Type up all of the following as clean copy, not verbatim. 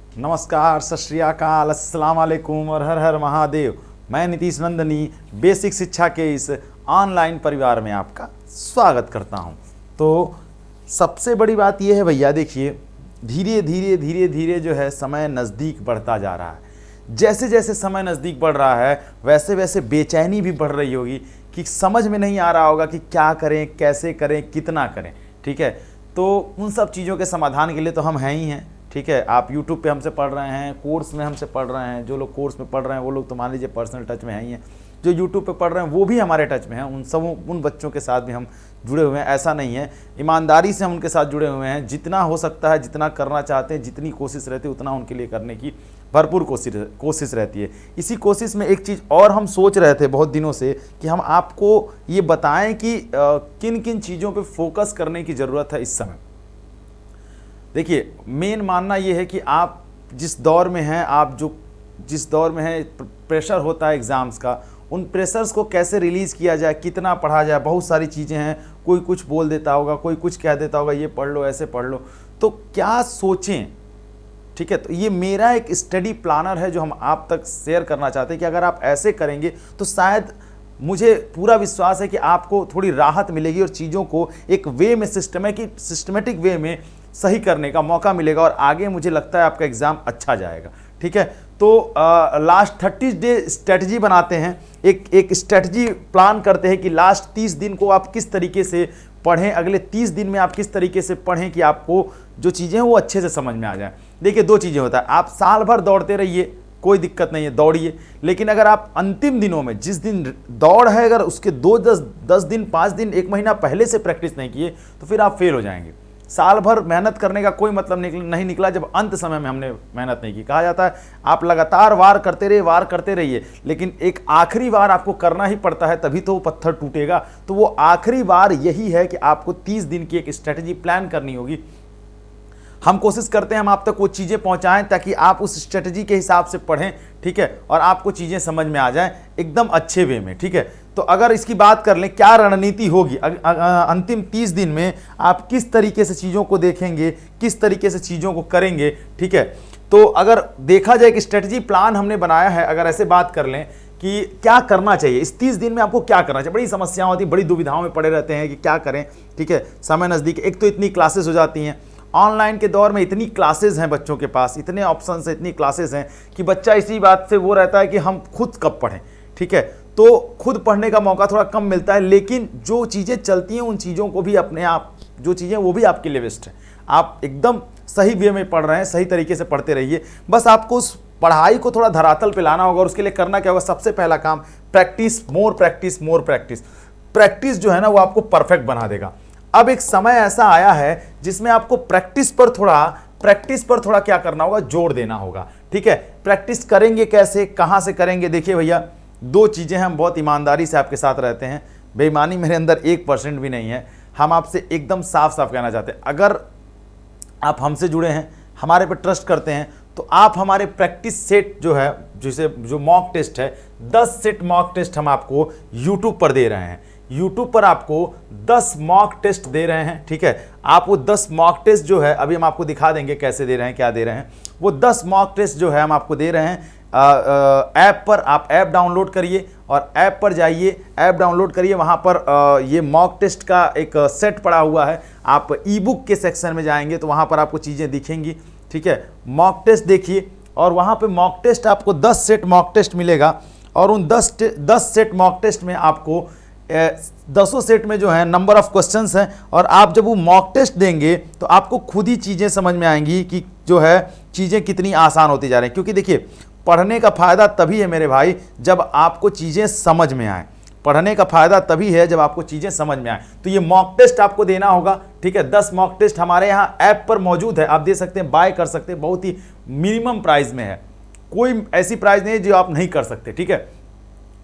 नमस्कार, सत श्री अकाल, अस्सलाम वालेकुम और हर हर महादेव। मैं नीतीश नंदनी बेसिक शिक्षा के इस ऑनलाइन परिवार में आपका स्वागत करता हूं। तो सबसे बड़ी बात यह है भैया, देखिए धीरे धीरे जो है समय नज़दीक बढ़ता जा रहा है। जैसे जैसे समय नज़दीक बढ़ रहा है वैसे वैसे बेचैनी भी बढ़ रही होगी कि समझ में नहीं आ रहा होगा कि क्या करें, कैसे करें, कितना करें। ठीक है, तो उन सब चीज़ों के समाधान के लिए तो हम हैं ही हैं। ठीक है, आप YouTube पे हमसे पढ़ रहे हैं, कोर्स में हमसे पढ़ रहे हैं। जो लोग कोर्स में पढ़ रहे हैं वो लोग तो मान लीजिए पर्सनल टच में हैं ही हैं। जो YouTube पे पढ़ रहे हैं वो भी हमारे टच में हैं। उन बच्चों के साथ भी हम जुड़े हुए हैं। ऐसा नहीं है, ईमानदारी से हम उनके साथ जुड़े हुए हैं। जितना हो सकता है, जितना करना चाहते हैं, जितनी कोशिश रहती है उतना उनके लिए करने की भरपूर कोशिश रहती है। इसी कोशिश में एक चीज़ और हम सोच रहे थे बहुत दिनों से कि हम आपको ये बताएं कि किन किन चीज़ों पे फोकस करने की ज़रूरत है इस समय। देखिए, मेन मानना ये है कि आप जिस दौर में हैं, जिस दौर में हैं, प्रेशर होता है एग्ज़ाम्स का, उन प्रेशर्स को कैसे रिलीज़ किया जाए, कितना पढ़ा जाए। बहुत सारी चीज़ें हैं, कोई कुछ बोल देता होगा, कोई कुछ कह देता होगा, ये पढ़ लो, ऐसे पढ़ लो। तो क्या सोचें, ठीक है। तो ये मेरा एक स्टडी प्लानर है जो हम आप तक शेयर करना चाहते हैं कि अगर आप ऐसे करेंगे तो शायद, मुझे पूरा विश्वास है कि आपको थोड़ी राहत मिलेगी और चीज़ों को एक वे में सिस्टमेटिक वे में सही करने का मौका मिलेगा और आगे मुझे लगता है आपका एग्ज़ाम अच्छा जाएगा। ठीक है, तो लास्ट 30 डे स्ट्रेटजी बनाते हैं, एक स्ट्रेटजी प्लान करते हैं कि लास्ट 30 दिन को आप किस तरीके से पढ़ें, अगले 30 दिन में आप किस तरीके से पढ़ें कि आपको जो चीज़ें हैं वो अच्छे से समझ में आ जाए। देखिए, दो चीज़ें होता है, आप साल भर दौड़ते रहिए, कोई दिक्कत नहीं है, दौड़िए। लेकिन अगर आप अंतिम दिनों में, जिस दिन दौड़ है, अगर उसके 10 दिन, 5 दिन, 1 महीना पहले से प्रैक्टिस नहीं किए तो फिर आप फेल हो जाएंगे। साल भर मेहनत करने का कोई मतलब नहीं निकला जब अंत समय में हमने मेहनत नहीं की। कहा जाता है आप लगातार वार करते रहिए, लेकिन एक आखिरी वार आपको करना ही पड़ता है, तभी तो वो पत्थर टूटेगा। तो वो आखिरी वार यही है कि आपको 30 दिन की एक स्ट्रेटजी प्लान करनी होगी। हम कोशिश करते हैं हम आप तक वो चीज़ें पहुंचाएं ताकि आप उस स्ट्रेटजी के हिसाब से पढ़ें, ठीक है, और आपको चीज़ें समझ में आ जाएं एकदम अच्छे वे में। ठीक है, तो अगर इसकी बात कर लें, क्या रणनीति होगी अंतिम 30 दिन में, आप किस तरीके से चीज़ों को देखेंगे, किस तरीके से चीज़ों को करेंगे। ठीक है, तो अगर देखा जाए कि स्ट्रेटजी प्लान हमने बनाया है, अगर ऐसे बात कर लें कि क्या करना चाहिए इस 30 दिन में, आपको क्या करना चाहिए। बड़ी समस्याएं होती, बड़ी दुविधाओं में पड़े रहते हैं कि क्या करें। ठीक है, समय नज़दीक, एक तो इतनी क्लासेस हो जाती हैं ऑनलाइन के दौर में, इतनी क्लासेस हैं बच्चों के पास, इतने ऑप्शंस हैं, इतनी क्लासेस हैं कि बच्चा इसी बात से वो रहता है कि हम खुद कब पढ़ें। ठीक है, तो खुद पढ़ने का मौका थोड़ा कम मिलता है, लेकिन जो चीज़ें चलती हैं उन चीज़ों को भी अपने आप, जो चीज़ें वो भी आपके लिए बेस्ट है। आप एकदम सही वे में पढ़ रहे हैं, सही तरीके से पढ़ते रहिए। बस आपको उस पढ़ाई को थोड़ा धरातल पे लाना होगा और उसके लिए करना क्या होगा, सबसे पहला काम practice, more practice, more practice. Practice जो है ना वो आपको परफेक्ट बना देगा। अब एक समय ऐसा आया है जिसमें आपको प्रैक्टिस पर थोड़ा क्या करना होगा, जोर देना होगा। ठीक है, प्रैक्टिस करेंगे कैसे, कहां से करेंगे। देखिए भैया, दो चीजें, हम बहुत ईमानदारी से आपके साथ रहते हैं, बेईमानी मेरे अंदर 1% भी नहीं है। हम आपसे एकदम साफ साफ कहना चाहते हैं, अगर आप हमसे जुड़े हैं, हमारे पर ट्रस्ट करते हैं, तो आप हमारे प्रैक्टिस सेट जो है, जो मॉक टेस्ट है, 10 सेट मॉक टेस्ट हम आपको यूट्यूब पर दे रहे हैं। यूट्यूब पर आपको 10 मॉक टेस्ट दे रहे हैं। ठीक है, आप वो 10 मॉक टेस्ट जो है, अभी हम आपको दिखा देंगे कैसे दे रहे हैं, क्या दे रहे हैं। वो 10 मॉक टेस्ट जो है हम आपको दे रहे हैं ऐप पर। आप ऐप डाउनलोड करिए और ऐप पर जाइए, ऐप डाउनलोड करिए, वहाँ पर ये मॉक टेस्ट का एक सेट पड़ा हुआ है। आप ई बुक के सेक्शन में जाएंगे तो वहाँ पर आपको चीज़ें दिखेंगी। ठीक है, मॉक टेस्ट देखिए और वहाँ पर मॉक टेस्ट आपको 10 सेट मॉक टेस्ट मिलेगा और उन 10 सेट मॉक टेस्ट में आपको 10 सेट में जो है नंबर ऑफ क्वेश्चंस हैं, और आप जब वो मॉक टेस्ट देंगे तो आपको खुद ही चीज़ें समझ में आएंगी कि जो है चीज़ें कितनी आसान होती जा रही हैं। क्योंकि देखिए, पढ़ने का फ़ायदा तभी है मेरे भाई जब आपको चीज़ें समझ में आए। पढ़ने का फ़ायदा तभी है जब आपको चीज़ें समझ में आए। तो ये मॉक टेस्ट आपको देना होगा। ठीक है, 10 मॉक टेस्ट हमारे यहाँ ऐप पर मौजूद है, आप दे सकते हैं, बाय कर सकते हैं, बहुत ही मिनिमम प्राइस में है, कोई ऐसी प्राइस नहीं है जो आप नहीं कर सकते। ठीक है,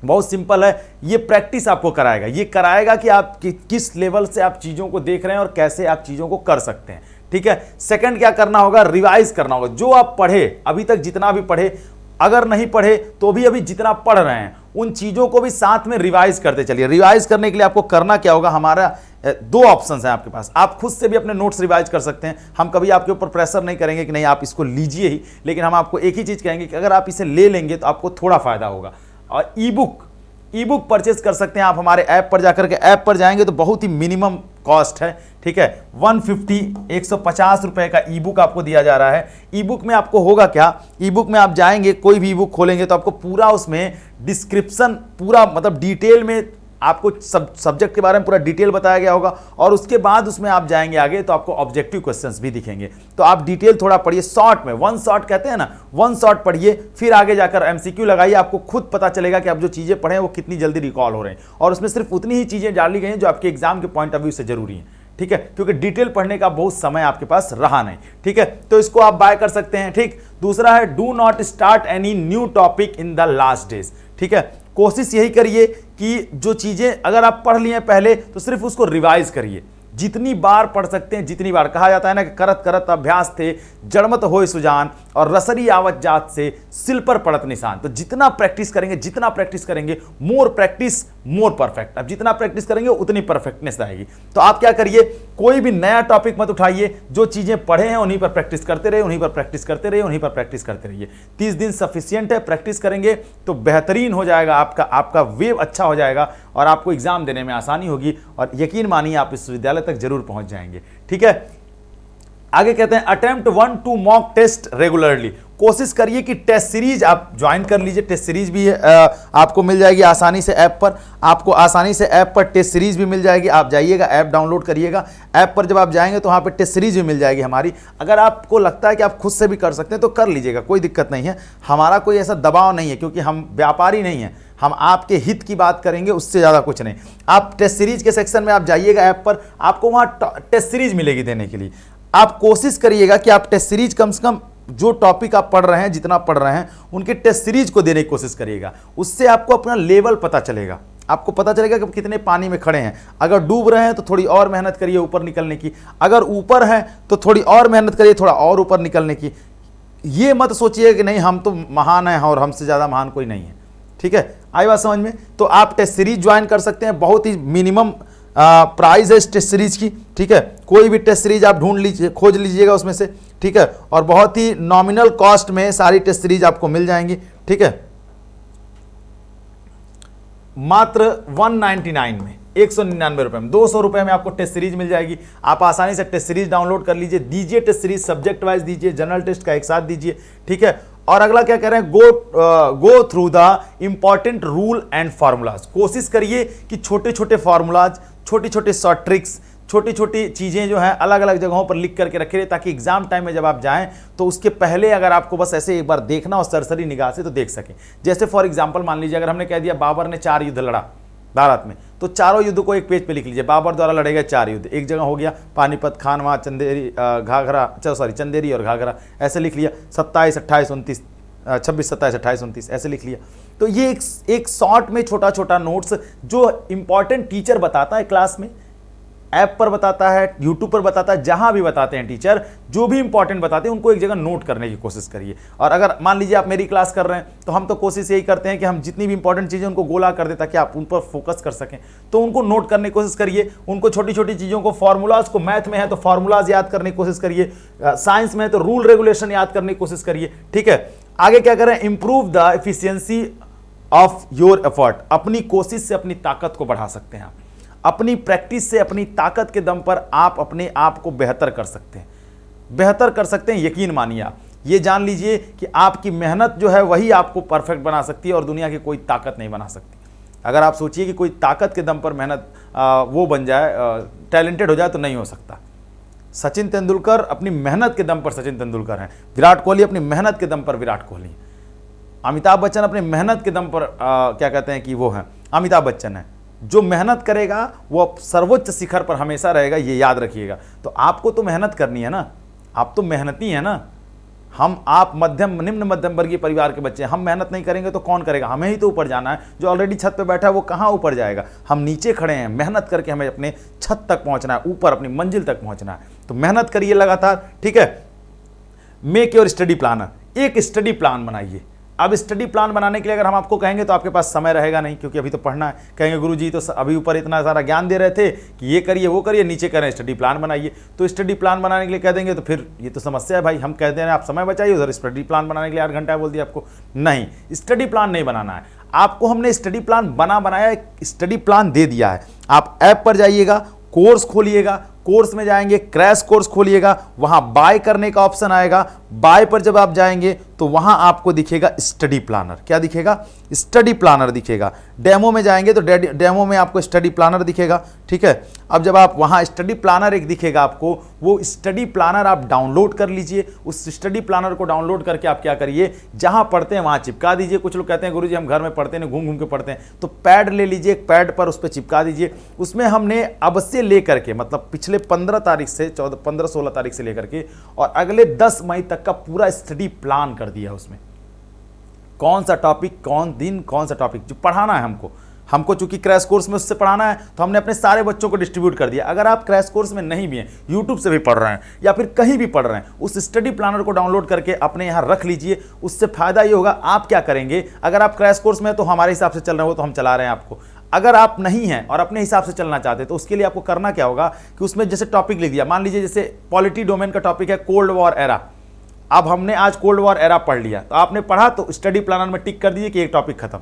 बहुत सिंपल है। ये प्रैक्टिस आपको कराएगा, ये कराएगा कि आप किस लेवल से आप चीज़ों को देख रहे हैं और कैसे आप चीज़ों को कर सकते हैं। ठीक है, सेकंड क्या करना होगा, रिवाइज करना होगा। जो आप पढ़े अभी तक, जितना भी पढ़े, अगर नहीं पढ़े तो भी अभी जितना पढ़ रहे हैं उन चीज़ों को भी साथ में रिवाइज करते चलिए। रिवाइज करने के लिए आपको करना क्या होगा, हमारा दो ऑप्शंस हैं आपके पास। आप खुद से भी अपने नोट्स रिवाइज कर सकते हैं। हम कभी आपके ऊपर प्रेशर नहीं करेंगे कि नहीं आप इसको लीजिए ही, लेकिन हम आपको एक ही चीज़ कहेंगे कि अगर आप इसे ले लेंगे तो आपको थोड़ा फायदा होगा। और ई बुक परचेज कर सकते हैं आप हमारे ऐप पर जाकर के। ऐप पर जाएंगे तो बहुत ही मिनिमम कॉस्ट है, ठीक है, 150 रुपए का ई बुक आपको दिया जा रहा है। ई बुक में आपको होगा क्या, ई बुक में आप जाएंगे, कोई भी ई बुक खोलेंगे तो आपको पूरा उसमें डिस्क्रिप्शन, पूरा मतलब डिटेल में आपको सब्जेक्ट के बारे में पूरा डिटेल बताया गया होगा। और उसके बाद उसमें आप जाएंगे आगे तो आपको ऑब्जेक्टिव क्वेश्चंस भी दिखेंगे। तो आप डिटेल थोड़ा पढ़िए, शॉर्ट में, वन शॉट कहते हैं ना, वन शॉट पढ़िए, फिर आगे जाकर एमसीक्यू लगाइए। आपको खुद पता चलेगा कि आप जो चीज़ें पढ़े वो कितनी जल्दी रिकॉल हो रहे हैं। और उसमें सिर्फ उतनी ही चीज़ें डाली गई हैं जो आपके एग्जाम के पॉइंट ऑफ व्यू से जरूरी हैं, ठीक है, क्योंकि डिटेल पढ़ने का बहुत समय आपके पास रहा नहीं, ठीक है। तो इसको आप बाय कर सकते हैं, ठीक। दूसरा है do not start any new topic in the last days, ठीक है। कोशिश यही करिए कि जो चीजें अगर आप पढ़ लिए पहले तो सिर्फ उसको रिवाइज करिए, जितनी बार पढ़ सकते हैं जितनी बार। कहा जाता है ना कि करत करत अभ्यास थे जड़मत होय सुजान, और रसरी आवत जात से सिल पर पड़त निशान। तो जितना प्रैक्टिस करेंगे, मोर प्रैक्टिस मोर परफेक्ट। अब जितना प्रैक्टिस करेंगे उतनी परफेक्टनेस आएगी। तो आप क्या करिए, कोई भी नया टॉपिक मत उठाइए, जो चीजें पढ़े हैं उन्हीं पर प्रैक्टिस करते रहिए, उन्हीं पर प्रैक्टिस करते रहिए। 30 दिन सफिशियंट है, प्रैक्टिस करेंगे तो बेहतरीन हो जाएगा, आपका वेव अच्छा हो जाएगा और आपको एग्जाम देने में आसानी होगी। और यकीन मानिए आप विश्वविद्यालय तक जरूर पहुंच जाएंगे, ठीक है। आगे कहते हैं attempt 1 two mock test regularly. कोशिश करिए कि टेस्ट सीरीज आप ज्वाइन कर लीजिए। टेस्ट सीरीज भी आपको मिल जाएगी आसानी से ऐप पर। आपको आसानी से ऐप पर टेस्ट सीरीज भी मिल जाएगी। आप जाइएगा, ऐप डाउनलोड करिएगा। ऐप पर जब आप जाएंगे तो वहाँ पे टेस्ट सीरीज भी मिल जाएगी हमारी। अगर आपको लगता है कि आप खुद से भी कर सकते हैं तो कर लीजिएगा, कोई दिक्कत नहीं है। हमारा कोई ऐसा दबाव नहीं है, क्योंकि हम व्यापारी नहीं हैं, हम आपके हित की बात करेंगे, उससे ज़्यादा कुछ नहीं। आप टेस्ट सीरीज के सेक्शन में आप जाइएगा ऐप पर, आपको वहाँ टेस्ट सीरीज मिलेगी देने के लिए। आप कोशिश करिएगा कि आप टेस्ट सीरीज कम से कम जो टॉपिक आप पढ़ रहे हैं, जितना पढ़ रहे हैं, उनके टेस्ट सीरीज को देने की कोशिश करिएगा। उससे आपको अपना लेवल पता चलेगा, आपको पता चलेगा कि कितने पानी में खड़े हैं। अगर डूब रहे हैं तो थोड़ी और मेहनत करिए ऊपर निकलने की, अगर ऊपर हैं तो थोड़ी और मेहनत करिए थोड़ा और ऊपर निकलने की। ये मत सोचिए कि नहीं हम तो महान हैं और हमसे ज़्यादा महान कोई नहीं है, ठीक है। आई बात समझ में? तो आप टेस्ट सीरीज ज्वाइन कर सकते हैं, बहुत ही मिनिमम प्राइस है इस टेस्ट सीरीज की, ठीक है। कोई भी टेस्ट सीरीज आप ढूंढ लीजिए, खोज लीजिएगा उसमें से, ठीक है। और बहुत ही नॉमिनल कॉस्ट में सारी टेस्ट सीरीज आपको मिल जाएंगी, ठीक है। मात्र 199 में, 199 रुपए में, 200 रुपए में आपको टेस्ट सीरीज मिल जाएगी। आप आसानी से टेस्ट सीरीज डाउनलोड कर लीजिए, दीजिए टेस्ट सीरीज, सब्जेक्ट वाइज दीजिए, जनरल टेस्ट का एक साथ दीजिए, ठीक है। और अगला क्या कह रहे हैं, go through the important rule and formulas. कोशिश करिए कि छोटे छोटे फार्मूलाज, छोटी छोटी शॉर्ट ट्रिक्स, छोटी छोटी चीज़ें जो हैं अलग अलग जगहों पर लिख करके रखिए, ताकि एग्जाम टाइम में जब आप जाएं तो उसके पहले अगर आपको बस ऐसे एक बार देखना हो सरसरी निगाह से तो देख सकें। जैसे फॉर एग्जांपल मान लीजिए अगर हमने कह दिया बाबर ने 4 युद्ध लड़ा भारत में, तो चारों युद्ध को एक पेज पे लिख लीजिए। बाबर द्वारा लड़े गए 4 युद्ध, एक जगह हो गया पानीपत, खानवा, चंदेरी, चंदेरी और घाघरा, ऐसे लिख लिया। 27, 28, 29, 26, 27, 28, 29 ऐसे लिख लिया। तो ये एक शॉर्ट में छोटा छोटा नोट्स जो इंपॉर्टेंट टीचर बताता है क्लास में, ऐप पर बताता है, यूट्यूब पर बताता है, जहां भी बताते हैं टीचर, जो भी इंपॉर्टेंट बताते हैं उनको एक जगह नोट करने की कोशिश करिए। और अगर मान लीजिए आप मेरी क्लास कर रहे हैं तो हम तो कोशिश यही करते हैं कि हम जितनी भी इंपॉर्टेंट चीज़ें उनको गोला कर दें ताकि आप उन पर फोकस कर सकें। तो उनको नोट करने की कोशिश करिए, उनको छोटी छोटी चीज़ों को, फार्मूलाज को, मैथ में है तो फार्मूलाज याद करने की कोशिश करिए, साइंस में है तो रूल रेगुलेशन याद करने की कोशिश करिए, ठीक है। आगे क्या करें, improve the efficiency of your effort. अपनी कोशिश से अपनी ताकत को बढ़ा सकते हैं आप, अपनी प्रैक्टिस से, अपनी ताकत के दम पर आप अपने आप को बेहतर कर सकते हैं, बेहतर कर सकते हैं। यकीन मानिए आप ये जान लीजिए कि आपकी मेहनत जो है वही आपको परफेक्ट बना सकती है और दुनिया की कोई ताकत नहीं बना सकती। अगर आप सोचिए कि कोई ताकत के दम पर मेहनत वो बन जाए, टैलेंटेड हो जाए, तो नहीं हो सकता। सचिन तेंदुलकर अपनी मेहनत के दम पर सचिन तेंदुलकर हैं, विराट कोहली अपनी मेहनत के दम पर विराट कोहली, अमिताभ बच्चन अपनी मेहनत के दम पर क्या कहते हैं कि वो हैं अमिताभ बच्चन हैं। जो मेहनत करेगा वो सर्वोच्च शिखर पर हमेशा रहेगा, ये याद रखिएगा। तो आपको तो मेहनत करनी है ना, आप तो मेहनती हैं ना। आप मध्यम, निम्न मध्यम वर्गीय परिवार के बच्चे हैं, हम मेहनत नहीं करेंगे तो कौन करेगा? हमें ही तो ऊपर जाना है। जो ऑलरेडी छत पे बैठा है वो कहाँ ऊपर जाएगा? हम नीचे खड़े हैं, मेहनत करके हमें अपने छत तक पहुंचना है, ऊपर अपनी मंजिल तक पहुंचना है। तो मेहनत करिए लगातार, ठीक है। मेक योर स्टडी प्लानर, एक स्टडी प्लान बनाइए। अब स्टडी प्लान बनाने के लिए अगर हम आपको कहेंगे तो आपके पास समय रहेगा नहीं, क्योंकि अभी तो पढ़ना है। कहेंगे गुरुजी तो अभी ऊपर इतना सारा ज्ञान दे रहे थे कि ये करिए वो करिए, नीचे कह रहे हैं स्टडी प्लान बनाइए। तो स्टडी प्लान बनाने के लिए कह देंगे तो फिर ये तो समस्या है भाई। हम कहते हैं आप समय बचाइए, उधर स्टडी प्लान बनाने के लिए 8 घंटा बोल दिया आपको। नहीं, स्टडी प्लान नहीं बनाना है आपको। हमने स्टडी प्लान बनाया, स्टडी प्लान दे दिया है। आप ऐप पर जाइएगा, कोर्स खोलिएगा, कोर्स में जाएंगे, क्रैश कोर्स खोलिएगा, वहां बाय करने का ऑप्शन आएगा। बाय पर जब आप जाएंगे तो वहां आपको दिखेगा स्टडी प्लानर। क्या दिखेगा? स्टडी प्लानर दिखेगा। डेमो में जाएंगे तो डेमो में आपको स्टडी प्लानर दिखेगा। ठीक है, अब जब आप वहां स्टडी प्लानर एक दिखेगा आपको, वो स्टडी प्लानर आप डाउनलोड कर लीजिए। उस स्टडी प्लानर को डाउनलोड करके आप क्या करिए, जहां पढ़ते हैं वहां चिपका दीजिए। कुछ लोग कहते हैं गुरुजी हम घर में पढ़ते हैं, घूम घूम के पढ़ते हैं, तो पैड ले लीजिए, एक पैड पर उस पर चिपका दीजिए। उसमें हमने अब से लेकर के, मतलब पिछले 15 तारीख से 15-16 तारीख से लेकर के और अगले 10 मई तक का पूरा स्टडी प्लान कर दिया। उसमें कौन सा टॉपिक, कौन दिन, कौन सा टॉपिक जो पढ़ाना है हमको चूंकि क्रैश कोर्स में उससे पढ़ाना है तो हमने अपने सारे बच्चों को डिस्ट्रीब्यूट कर दिया। अगर आप क्रैश कोर्स में नहीं भी हैं, यूट्यूब से भी पढ़ रहे हैं या फिर कहीं भी पढ़ रहे हैं, उस स्टडी प्लानर को डाउनलोड करके अपने यहाँ रख लीजिए। उससे फायदा ये होगा, आप क्या करेंगे, अगर आप क्रैश कोर्स में तो हमारे हिसाब से चल रहे हो तो हम चला रहे हैं आपको। अगर आप नहीं हैं और अपने हिसाब से चलना चाहते तो उसके लिए आपको करना क्या होगा कि उसमें जैसे टॉपिक लिख दिया, मान लीजिए जैसे पॉलिटी डोमेन का टॉपिक है कोल्ड वॉर एरा। अब हमने आज कोल्ड वॉर एरा पढ़ लिया, तो आपने पढ़ा तो स्टडी प्लानर में टिक कर दीजिए कि एक टॉपिक खत्म।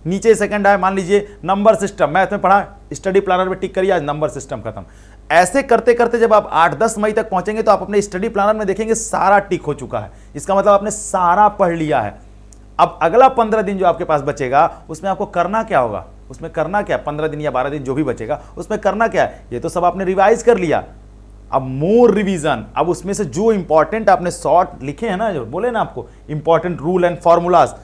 नीचे सेकंड आए, मान लीजिए नंबर सिस्टम, मैथ में पढ़ा, स्टडी प्लानर में टिक करिए आज नंबर सिस्टम खत्म। ऐसे करते करते जब आप 8-10 मई तक पहुंचेंगे तो आप अपने स्टडी प्लानर में देखेंगे सारा टिक हो चुका है। इसका मतलब आपने सारा पढ़ लिया है। अब अगला 15 दिन जो आपके पास बचेगा उसमें आपको करना क्या होगा, उसमें करना क्या, 15 दिन या 12 दिन जो भी बचेगा उसमें करना क्या है, ये तो सब आपने रिवाइज कर लिया। अब मोर रिवीजन, अब उसमें से जो इंपॉर्टेंट आपने शॉर्ट लिखे हैं ना, जो बोले ना आपको इंपॉर्टेंट रूल एंड फॉर्मूलाज,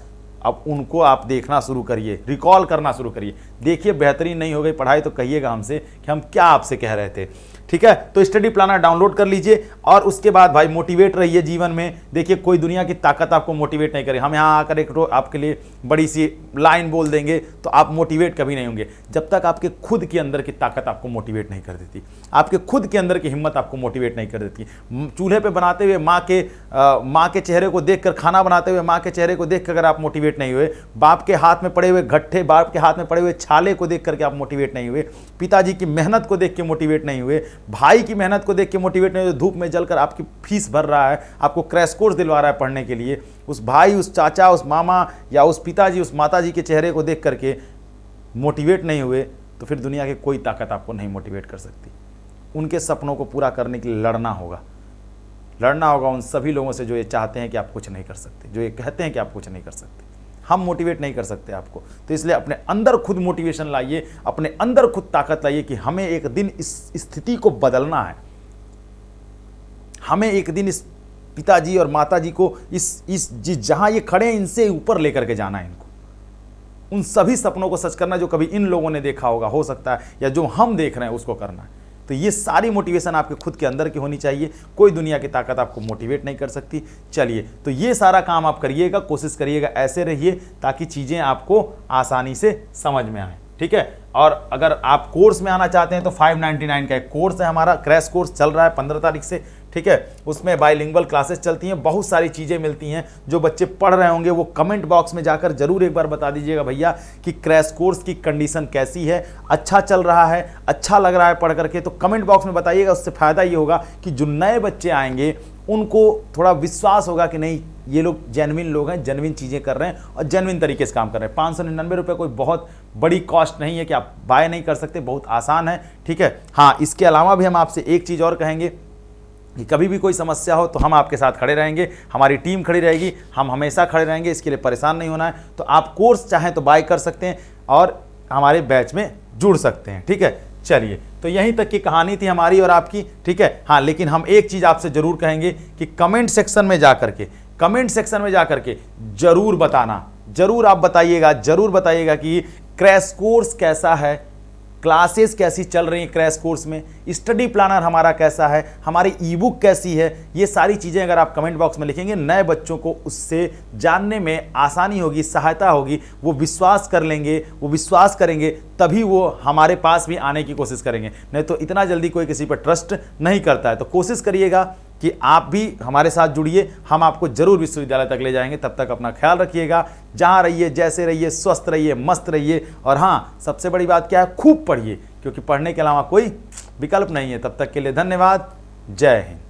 अब उनको आप देखना शुरू करिए, रिकॉल करना शुरू करिए। देखिए बेहतरीन नहीं हो गई पढ़ाई तो कहिएगा हमसे कि हम क्या आपसे कह रहे थे। ठीक है, तो स्टडी प्लानर डाउनलोड कर लीजिए और उसके बाद भाई मोटिवेट रहिए जीवन में। देखिए कोई दुनिया की ताकत आपको मोटिवेट नहीं करे। हम यहाँ आकर एक आपके लिए बड़ी सी लाइन बोल देंगे तो आप मोटिवेट कभी नहीं होंगे जब तक आपके खुद के अंदर की ताकत आपको मोटिवेट नहीं कर देती, आपके खुद के अंदर की हिम्मत आपको मोटिवेट नहीं कर देती। चूल्हे पे बनाते हुए माँ के चेहरे को देखकर, खाना बनाते हुए माँ के चेहरे को देखकर अगर आप मोटिवेट नहीं हुए, बाप के हाथ में पड़े हुए घट्टे, बाप के हाथ में पड़े हुए छाले को देख करके आप मोटिवेट नहीं हुए, पिताजी की मेहनत को देख के मोटिवेट नहीं हुए, भाई की मेहनत को देख के मोटिवेट नहीं हुए, धूप में जलकर आपकी फीस भर रहा है, आपको क्रैश कोर्स दिलवा रहा है पढ़ने के लिए, उस भाई, उस चाचा, उस मामा या उस पिताजी, उस माताजी के चेहरे को देख करके मोटिवेट नहीं हुए, तो फिर दुनिया की कोई ताकत आपको नहीं मोटिवेट कर सकती। उनके सपनों को पूरा करने के लिए लड़ना होगा उन सभी लोगों से जो ये चाहते हैं कि आप कुछ नहीं कर सकते, जो ये कहते हैं कि आप कुछ नहीं कर सकते। हम मोटिवेट नहीं कर सकते आपको, तो इसलिए अपने अंदर खुद मोटिवेशन लाइए, अपने अंदर खुद ताकत लाइए कि हमें एक दिन इस स्थिति को बदलना है। हमें एक दिन इस पिताजी और माताजी को इस जहां ये खड़े हैं इनसे ऊपर लेकर के जाना है, इनको उन सभी सपनों को सच करना जो कभी इन लोगों ने देखा होगा, हो सकता है, या जो हम देख रहे हैं उसको करना है। तो ये सारी मोटिवेशन आपके खुद के अंदर की होनी चाहिए। कोई दुनिया की ताकत आपको मोटिवेट नहीं कर सकती। चलिए, तो ये सारा काम आप करिएगा, कोशिश करिएगा, ऐसे रहिए ताकि चीज़ें आपको आसानी से समझ में आए। ठीक है, और अगर आप कोर्स में आना चाहते हैं तो 599 का एक कोर्स है हमारा, क्रैश कोर्स चल रहा है 15 तारीख से। ठीक है, उसमें बाइलिंगुअल क्लासेस चलती हैं, बहुत सारी चीज़ें मिलती हैं। जो बच्चे पढ़ रहे होंगे वो कमेंट बॉक्स में जाकर जरूर एक बार बता दीजिएगा भैया कि क्रैश कोर्स की कंडीशन कैसी है, अच्छा चल रहा है, अच्छा लग रहा है पढ़ करके, तो कमेंट बॉक्स में बताइएगा। उससे फ़ायदा ये होगा कि जो नए बच्चे आएंगे उनको थोड़ा विश्वास होगा कि नहीं, ये लोग जेन्युइन लोग हैं, जेन्युइन चीज़ें कर रहे हैं और जेन्युइन तरीके से काम कर रहे हैं। 599 रुपये कोई बहुत बड़ी कॉस्ट नहीं है कि आप बाय नहीं कर सकते, बहुत आसान है। ठीक है, हाँ, इसके अलावा भी हम आपसे एक चीज़ और कहेंगे कि कभी भी कोई समस्या हो तो हम आपके साथ खड़े रहेंगे, हमारी टीम खड़ी रहेगी, हम हमेशा खड़े रहेंगे। इसके लिए परेशान नहीं होना है। तो आप कोर्स चाहें तो बाय कर सकते हैं और हमारे बैच में जुड़ सकते हैं। ठीक है, चलिए, तो यहीं तक की कहानी थी हमारी और आपकी। ठीक है, हाँ, लेकिन हम एक चीज़ आपसे ज़रूर कहेंगे कि कमेंट सेक्शन में जा करके ज़रूर बताना, ज़रूर आप बताइएगा कि क्रैश कोर्स कैसा है, क्लासेस कैसी चल रही हैं क्रैश कोर्स में, स्टडी प्लानर हमारा कैसा है, हमारी ई बुक कैसी है। ये सारी चीज़ें अगर आप कमेंट बॉक्स में लिखेंगे, नए बच्चों को उससे जानने में आसानी होगी, सहायता होगी, वो विश्वास कर लेंगे, वो विश्वास करेंगे, तभी वो हमारे पास भी आने की कोशिश करेंगे। नहीं तो इतना जल्दी कोई किसी पर ट्रस्ट नहीं करता है। तो कोशिश करिएगा कि आप भी हमारे साथ जुड़िए, हम आपको जरूर विश्वविद्यालय तक ले जाएंगे। तब तक अपना ख्याल रखिएगा, जहाँ रहिए जैसे रहिए, स्वस्थ रहिए, मस्त रहिए। और हाँ, सबसे बड़ी बात क्या है, खूब पढ़िए, क्योंकि पढ़ने के अलावा कोई विकल्प नहीं है। तब तक के लिए धन्यवाद। जय हिंद।